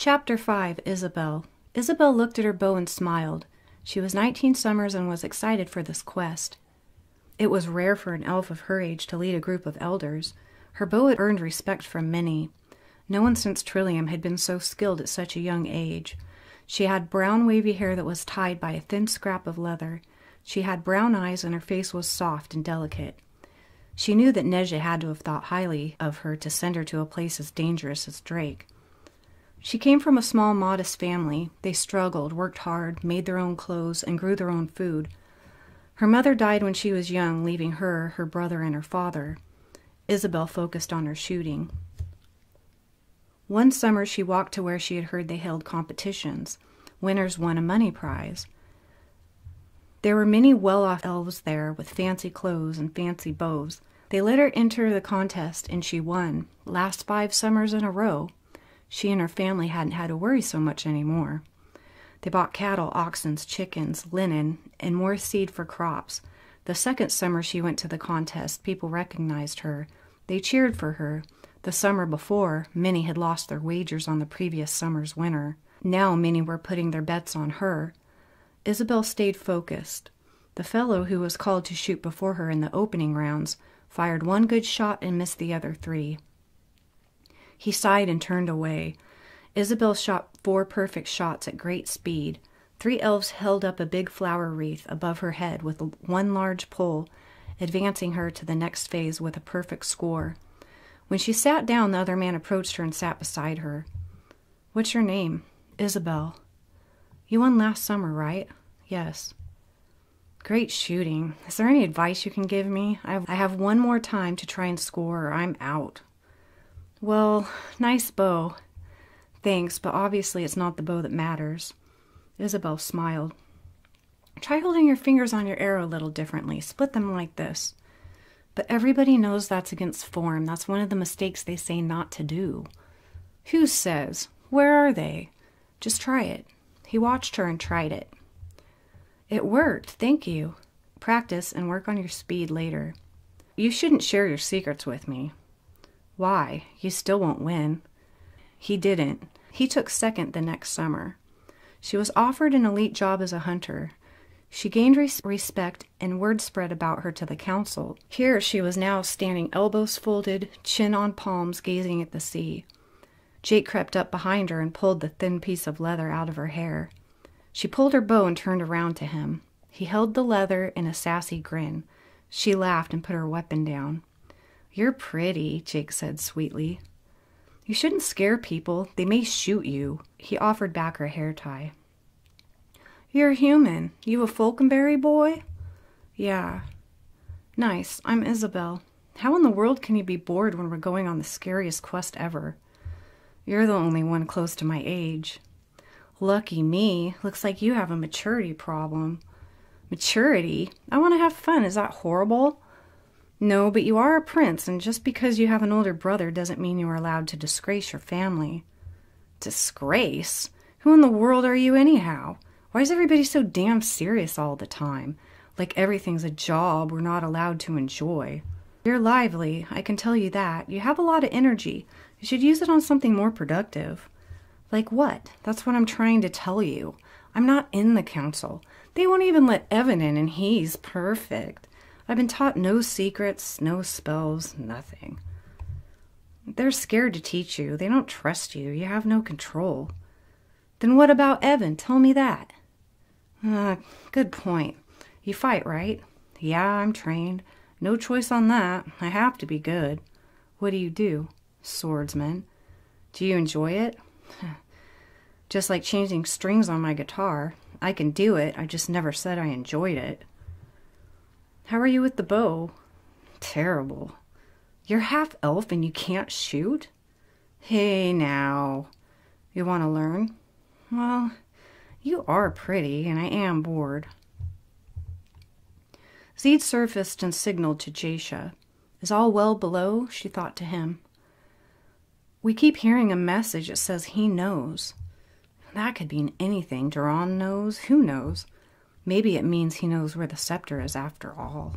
Chapter 5, Isabelle. Isabelle looked at her bow and smiled. She was 19 summers and was excited for this quest. It was rare for an elf of her age to lead a group of elders. Her bow had earned respect from many. No one since Trillium had been so skilled at such a young age. She had brown wavy hair that was tied by a thin scrap of leather. She had brown eyes and her face was soft and delicate. She knew that Neja had to have thought highly of her to send her to a place as dangerous as Drake. She came from a small, modest family. They struggled, worked hard, made their own clothes, and grew their own food. Her mother died when she was young, leaving her, her brother, and her father. Isabelle focused on her shooting. One summer she walked to where she had heard they held competitions. Winners won a money prize. There were many well-off elves there with fancy clothes and fancy bows. They let her enter the contest, and she won. Last 5 summers in a row. She and her family hadn't had to worry so much anymore. They bought cattle, oxen, chickens, linen, and more seed for crops. The second summer she went to the contest, people recognized her. They cheered for her. The summer before, many had lost their wagers on the previous summer's winner. Now many were putting their bets on her. Isabelle stayed focused. The fellow who was called to shoot before her in the opening rounds fired one good shot and missed the other 3. He sighed and turned away. Isabelle shot 4 perfect shots at great speed. 3 elves held up a big flower wreath above her head with one large pole, advancing her to the next phase with a perfect score. When she sat down, the other man approached her and sat beside her. "What's your name?" "Isabelle." "You won last summer, right?" "Yes." "Great shooting. Is there any advice you can give me? I have one more time to try and score or I'm out." "Well, nice bow." "Thanks, but obviously it's not the bow that matters." Isabelle smiled. "Try holding your fingers on your arrow a little differently. Split them like this." "But everybody knows that's against form. That's one of the mistakes they say not to do." "Who says? Where are they?" "Just try it." He watched her and tried it. "It worked, thank you. Practice and work on your speed later." "You shouldn't share your secrets with me." "Why? You still won't win." He didn't. He took second the next summer. She was offered an elite job as a hunter. She gained respect, and word spread about her to the council. Here she was now standing elbows folded, chin on palms, gazing at the sea. Jake crept up behind her and pulled the thin piece of leather out of her hair. She pulled her bow and turned around to him. He held the leather in a sassy grin. She laughed and put her weapon down. "You're pretty," Jake said sweetly. "You shouldn't scare people. They may shoot you." He offered back her hair tie. "You're human. You a Falconberry boy?" "Yeah." "Nice. I'm Isabelle. How in the world can you be bored when we're going on the scariest quest ever?" "You're the only one close to my age." "Lucky me. Looks like you have a maturity problem." "Maturity? I want to have fun. Is that horrible?" "No, but you are a prince, and just because you have an older brother doesn't mean you are allowed to disgrace your family." "Disgrace? Who in the world are you anyhow? Why is everybody so damn serious all the time? Like everything's a job we're not allowed to enjoy." "You're lively, I can tell you that. You have a lot of energy. You should use it on something more productive." "Like what? That's what I'm trying to tell you. I'm not in the council. They won't even let Evan in, and he's perfect. I've been taught no secrets, no spells, nothing." "They're scared to teach you. They don't trust you. You have no control." "Then what about Evan? Tell me that." Good point. You fight, right?" "Yeah, I'm trained. No choice on that. I have to be good." "What do you do?" "Swordsman." "Do you enjoy it?" "Just like changing strings on my guitar. I can do it. I just never said I enjoyed it." "How are you with the bow?" "Terrible." "You're half elf and you can't shoot?" "Hey, now. You want to learn?" "Well, you are pretty, and I am bored." Zede surfaced and signaled to Jasha. "Is all well below?" she thought to him. "We keep hearing a message that says he knows." That could mean anything. Duran knows. Who knows? Maybe it means he knows where the scepter is after all.